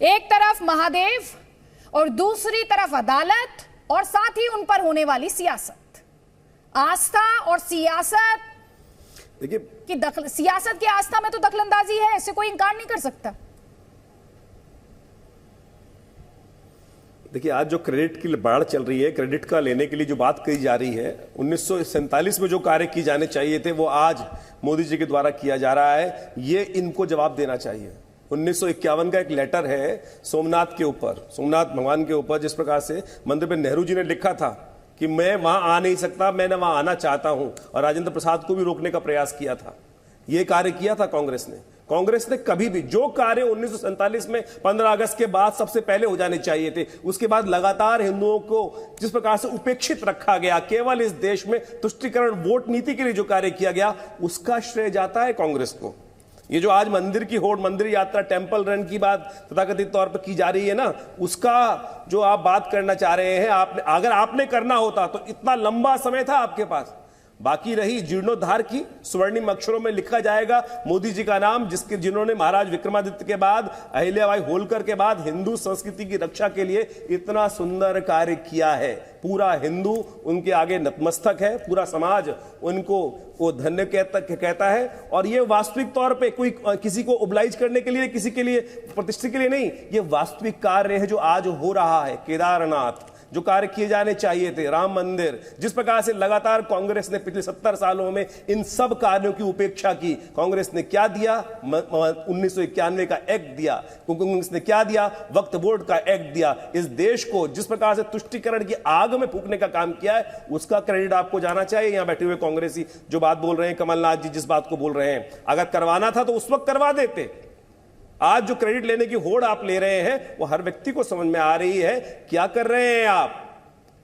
एक तरफ महादेव और दूसरी तरफ अदालत और साथ ही उन पर होने वाली सियासत। आस्था और सियासत देखिए सियासत की आस्था में तो दखलंदाजी है, इससे कोई इंकार नहीं कर सकता। देखिए, आज जो क्रेडिट की बाढ़ चल रही है, क्रेडिट का लेने के लिए जो बात कही जा रही है, 1947 में जो कार्य किए जाने चाहिए थे वो आज मोदी जी के द्वारा किया जा रहा है। ये इनको जवाब देना चाहिए। 1951 का एक लेटर है सोमनाथ के ऊपर, सोमनाथ भगवान के ऊपर, जिस प्रकार से मंदिर में नेहरू जी ने लिखा था कि मैं वहां आ नहीं सकता, मैंने वहां आना चाहता हूं, और राजेंद्र प्रसाद को भी रोकने का प्रयास किया था। यह कार्य किया था कांग्रेस ने। कांग्रेस ने कभी भी जो कार्य 1947 में 15 अगस्त के बाद सबसे पहले हो जाने चाहिए थे, उसके बाद लगातार हिंदुओं को जिस प्रकार से उपेक्षित रखा गया, केवल इस देश में तुष्टीकरण वोट नीति के लिए जो कार्य किया गया, उसका श्रेय जाता है कांग्रेस को। ये जो आज मंदिर की होड़, मंदिर यात्रा, टेंपल रन की बात तथाकथित तौर पर की जा रही है ना, उसका जो आप बात करना चाह रहे हैं, अगर आपने करना होता तो इतना लंबा समय था आपके पास। बाकी रही जीर्णोद्धार की, स्वर्णिम अक्षरों में लिखा जाएगा मोदी जी का नाम, जिन्होंने महाराज विक्रमादित्य के बाद, अहिल्याबाई होलकर के बाद हिंदू संस्कृति की रक्षा के लिए इतना सुंदर कार्य किया है। पूरा हिंदू उनके आगे नतमस्तक है, पूरा समाज उनको वो धन्य कहता है। और ये वास्तविक तौर पे कोई किसी को ओब्लाइज करने के लिए, किसी के लिए प्रतिष्ठा के लिए नहीं, ये वास्तविक कार्य है जो आज हो रहा है। केदारनाथ, जो कार्य किए जाने चाहिए थे, राम मंदिर, जिस प्रकार से लगातार कांग्रेस ने पिछले 70 सालों में इन सब कार्यों की उपेक्षा की। कांग्रेस ने क्या दिया? 1991 का एक्ट दिया। कांग्रेस ने क्या दिया? वक्फ बोर्ड का एक्ट दिया। इस देश को जिस प्रकार से तुष्टीकरण की आग में फूंकने का काम किया है, उसका क्रेडिट आपको जाना चाहिए। यहां बैठे हुए कांग्रेसी जो बात बोल रहे हैं, कमलनाथ जी जिस बात को बोल रहे हैं, अगर करवाना था तो उस वक्त करवा देते। आज जो क्रेडिट लेने की होड़ आप ले रहे हैं, वो हर व्यक्ति को समझ में आ रही है। क्या कर रहे हैं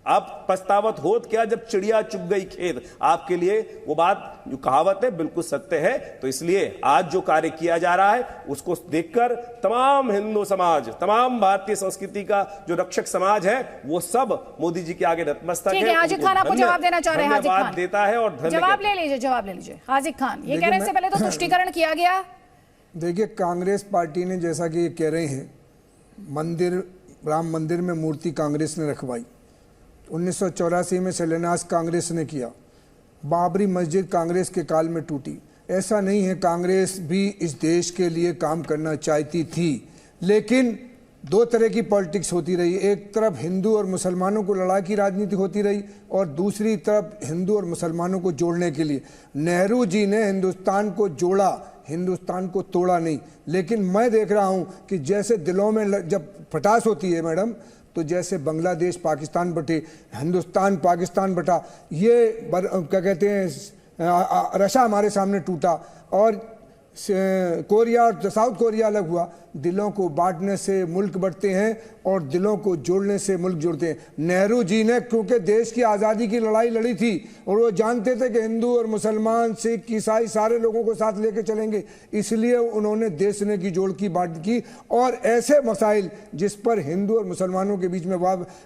आप पछतावत होत क्या जब चिड़िया चुग गई खेत। आपके लिए वो बात जो कहावत है बिल्कुल सत्य है। तो इसलिए आज जो कार्य किया जा रहा है, उसको देखकर तमाम हिंदू समाज, तमाम भारतीय संस्कृति का जो रक्षक समाज है, वो सब मोदी जी के आगे नतमस्तक है। हाजिक खान आपको जवाब देना चाह रहे हैं। हाजिक खान देता है और जवाब ले लीजिए। हाजिक खान, ये कहने से पहले तो तुष्टीकरण किया गया। देखिए, कांग्रेस पार्टी ने, जैसा कि ये कह रहे हैं, राम मंदिर में मूर्ति कांग्रेस ने रखवाई। 1984 में शिलान्यास कांग्रेस ने किया। बाबरी मस्जिद कांग्रेस के काल में टूटी। ऐसा नहीं है, कांग्रेस भी इस देश के लिए काम करना चाहती थी, लेकिन दो तरह की पॉलिटिक्स होती रही। एक तरफ हिंदू और मुसलमानों को लड़ा की राजनीति होती रही, और दूसरी तरफ हिंदू और मुसलमानों को जोड़ने के लिए। नेहरू जी ने हिंदुस्तान को जोड़ा, हिंदुस्तान को तोड़ा नहीं। लेकिन मैं देख रहा हूं कि जैसे दिलों में जब फटास होती है मैडम, तो जैसे बांग्लादेश पाकिस्तान बटे, हिंदुस्तान पाकिस्तान बटा, ये क्या कहते हैं, रशा हमारे सामने टूटा, और कोरिया और साउथ कोरिया अलग हुआ। दिलों को बांटने से मुल्क बढ़ते हैं और दिलों को जोड़ने से मुल्क जुड़ते हैं। नेहरू जी ने क्योंकि देश की आज़ादी की लड़ाई लड़ी थी, और वो जानते थे कि हिंदू और मुसलमान, सिख, ईसाई सारे लोगों को साथ लेके चलेंगे, इसलिए उन्होंने देश ने की जोड़ की बात की। और ऐसे मसाइल जिस पर हिंदू और मुसलमानों के बीच में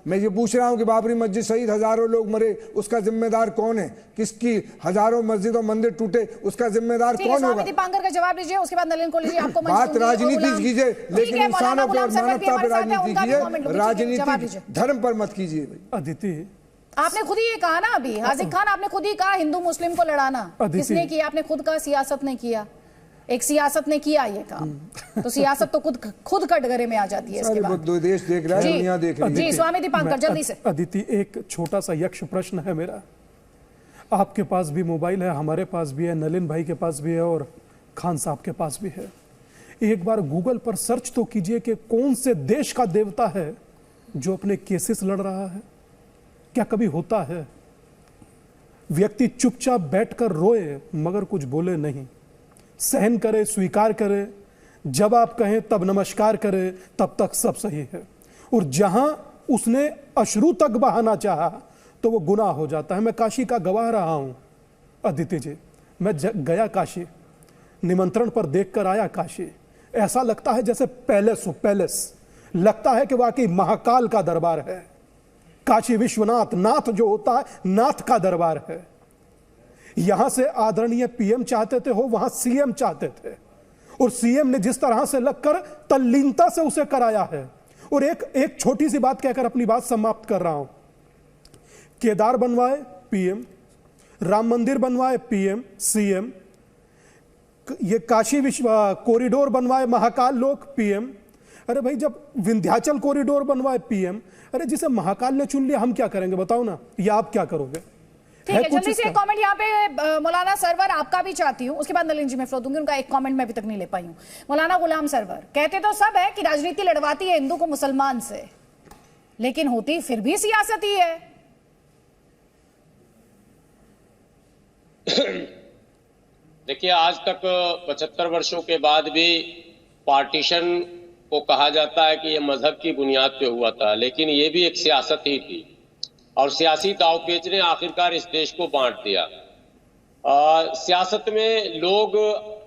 मैं ये पूछ रहा हूँ कि बाबरी मस्जिद शहीद हजारों लोग मरे, उसका जिम्मेदार कौन है? किसकी हजारों मस्जिद और मंदिर टूटे, उसका जिम्मेदार कौन होगा? दीपांकर का जवाब लीजिए, उसके बाद नलिन को लीजिए। आपको बात राजनीति कीजिए, लेकिन इंसानों पर, मानवता पर राजनीति कीजिए, राजनीति धर्म पर मत कीजिए। अदिति, आपने खुद ही ये कहा ना अभी, हाजिक खान, आपने खुद ही कहा हिंदू मुस्लिम को लड़ाना किसने किया? आपने खुद कहा सियासत ने किया। एक सियासत ने किया ये काम, तो सियासत तो खुद कटघरे में आ जाती है। इसके बाद दो देश देख रहा है, दुनिया देख रही है। जी स्वामी दीपांकर, जल्दी से। अदिति, एक छोटा सा यक्ष प्रश्न है मेरा। आपके पास भी मोबाइल है, हमारे पास भी है, नलिन भाई के पास भी है, और खान साहब के पास भी है। एक बार गूगल पर सर्च तो कीजिए कि कौन से देश का देवता है जो अपने केसेस लड़ रहा है। क्या कभी होता है व्यक्ति चुपचाप बैठकर रोए मगर कुछ बोले नहीं, सहन करे, स्वीकार करे, जब आप कहें तब नमस्कार करे, तब तक सब सही है, और जहां उसने अश्रु तक बहाना चाहा तो वो गुनाह हो जाता है। मैं काशी का गवाह रहा हूं अदिति जी, मैं गया काशी, निमंत्रण पर देखकर आया काशी। ऐसा लगता है जैसे पैलेस लगता है कि वाकई महाकाल का दरबार है। काशी विश्वनाथ, नाथ जो होता है, नाथ का दरबार है। यहां से आदरणीय पीएम चाहते थे हो, वहां सीएम चाहते थे, और सीएम ने जिस तरह से लगकर तल्लीनता से उसे कराया है। और एक छोटी सी बात कहकर अपनी बात समाप्त कर रहा हूं। केदार बनवाए पीएम, राम मंदिर बनवाए पीएम सीएम, ये काशी विश्व कॉरिडोर बनवाए महाकाल लोक पीएम। अरे भाई जब विंध्याचल कॉरिडोर बनवाए पीएम, अरे जिसे महाकाल ने चुन लिया हम क्या करेंगे बताओ ना, या आप क्या करोगे? ठीक है, जल्दी से एक कमेंट यहाँ पे मौलाना सरवर आपका भी चाहती हूँ, उसके बाद नलिन जी में फ्लो दूंगी। उनका एक कमेंट मैं अभी तक नहीं ले पाई हूँ। मौलाना गुलाम सरवर कहते तो सब है कि राजनीति लड़वाती है हिंदू को मुसलमान से, लेकिन होती फिर भी सियासत ही है। देखिए, आज तक 75 वर्षों के बाद भी पार्टीशन को कहा जाता है कि यह मजहब की बुनियाद पे हुआ था, लेकिन यह भी एक सियासत ही थी और सियासी दावपेच ने आखिरकार इस देश को बांट दिया। सियासत में लोग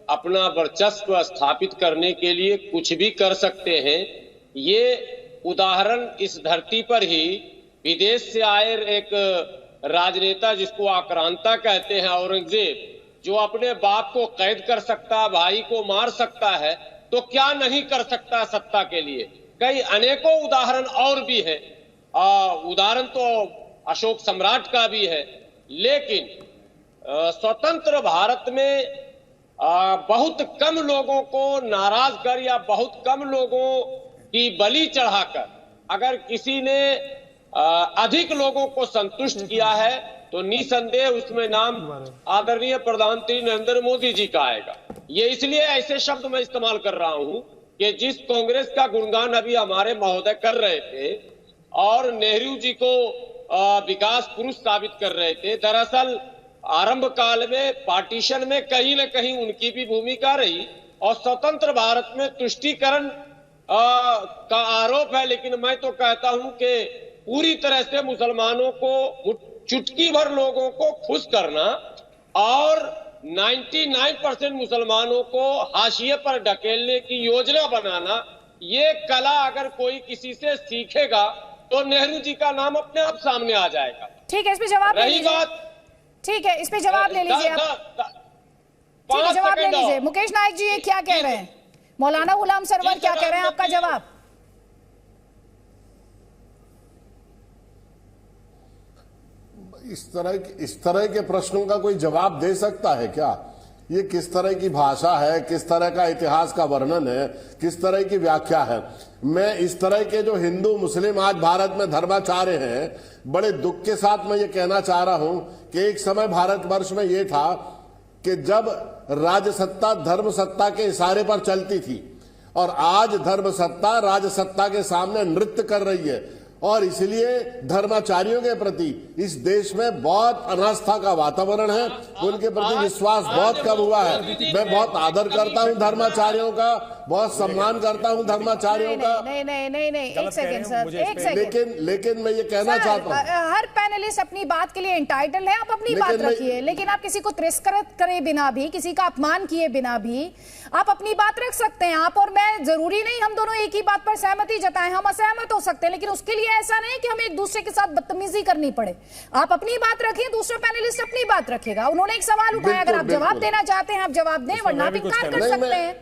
अपना वर्चस्व स्थापित करने के लिए कुछ भी कर सकते हैं। ये उदाहरण इस धरती पर ही विदेश से आए एक राजनेता जिसको आक्रांता कहते हैं, औरंगजेब, जो अपने बाप को कैद कर सकता है, भाई को मार सकता है, तो क्या नहीं कर सकता सत्ता के लिए। कई अनेकों उदाहरण और भी है। उदाहरण तो अशोक सम्राट का भी है, लेकिन स्वतंत्र भारत में बहुत कम लोगों को नाराज कर या बहुत कम लोगों की बलि चढ़ाकर अगर किसी ने अधिक लोगों को संतुष्ट किया है तो निसंदेह उसमें नाम आदरणीय प्रधानमंत्री नरेंद्र मोदी जी का आएगा। ये इसलिए ऐसे शब्द मैं इस्तेमाल कर रहा हूं कि जिस कांग्रेस का गुणगान अभी हमारे महोदय कर रहे थे और नेहरू जी को विकास पुरुष साबित कर रहे थे, दरअसल आरंभ काल में पार्टीशन में कहीं न कहीं उनकी भी भूमिका रही और स्वतंत्र भारत में तुष्टीकरण का आरोप है। लेकिन मैं तो कहता हूं कि पूरी तरह से मुसलमानों को, चुटकी भर लोगों को खुश करना और 99% मुसलमानों को हाशिए पर ढकेलने की योजना बनाना, ये कला अगर कोई किसी से सीखेगा तो नेहरू जी का नाम अपने आप सामने आ जाएगा। ठीक है, इस पे जवाब ले रही लीजिए। बात, ठीक है, इस पे जवाब ले लीजिए आप। ठीक है, जवाब ले लीजिए। मुकेश नायक जी ये क्या कह रहे हैं? मौलाना गुलाम सरवर क्या कह रहे हैं? आपका जवाब। इस तरह के प्रश्नों का कोई जवाब दे सकता है क्या? ये किस तरह की भाषा है, किस तरह का इतिहास का वर्णन है, किस तरह की व्याख्या है? मैं इस तरह के जो हिंदू मुस्लिम आज भारत में धर्माचार्य हैं, बड़े दुख के साथ मैं ये कहना चाह रहा हूं कि एक समय भारतवर्ष में ये था कि जब राजसत्ता धर्म सत्ता के इशारे पर चलती थी और आज धर्म सत्ता राजसत्ता के सामने नृत्य कर रही है और इसलिए धर्माचार्यों के प्रति इस देश में बहुत अनास्था का वातावरण है, उनके प्रति विश्वास बहुत कम हुआ है। मैं बहुत आदर करता हूं धर्माचार्यों का, बहुत सम्मान करता हूं धर्माचार्यों का। नहीं, एक सेकंड सर, एक सेकंड। लेकिन मैं ये कहना चाहता हूं, हर पैनलिस्ट अपनी बात के लिए एंटाइटल है, आप अपनी बात रखिए, लेकिन आप किसी को तिरस्कृत करे बिना भी, किसी का अपमान किए बिना भी आप अपनी बात रख सकते हैं। आप और मैं, जरूरी नहीं हम दोनों एक ही बात पर सहमति जताएं, हम असहमत हो सकते हैं, लेकिन उसके लिए ऐसा नहीं कि हमें एक दूसरे के साथ बदतमीजी करनी पड़े। आप अपनी बात रखिए, दूसरा पैनलिस्ट अपनी बात रखेगा। उन्होंने एक सवाल उठाया, अगर आप जवाब देना चाहते हैं आप जवाब दें, वरना आप इनकार कर सकते हैं।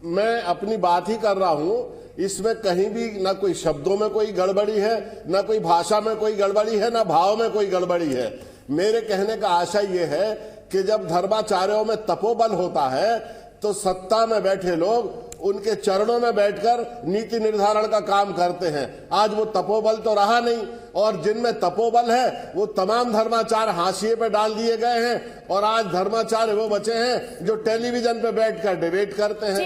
मैं अपनी बात ही कर रहा हूं, इसमें कहीं भी ना कोई शब्दों में कोई गड़बड़ी है, ना कोई भाषा में कोई गड़बड़ी है, ना भाव में कोई गड़बड़ी है। मेरे कहने का आशय यह है कि जब धर्माचार्यों में तपोबल होता है तो सत्ता में बैठे लोग उनके चरणों में बैठकर नीति निर्धारण का काम करते हैं। आज वो तपोबल तो रहा नहीं और जिनमें तपोबल है वो तमाम धर्माचार हाशिए पे डाल दिए गए हैं और आज धर्माचार्य वो बचे हैं जो टेलीविजन पे बैठकर डिबेट करते हैं।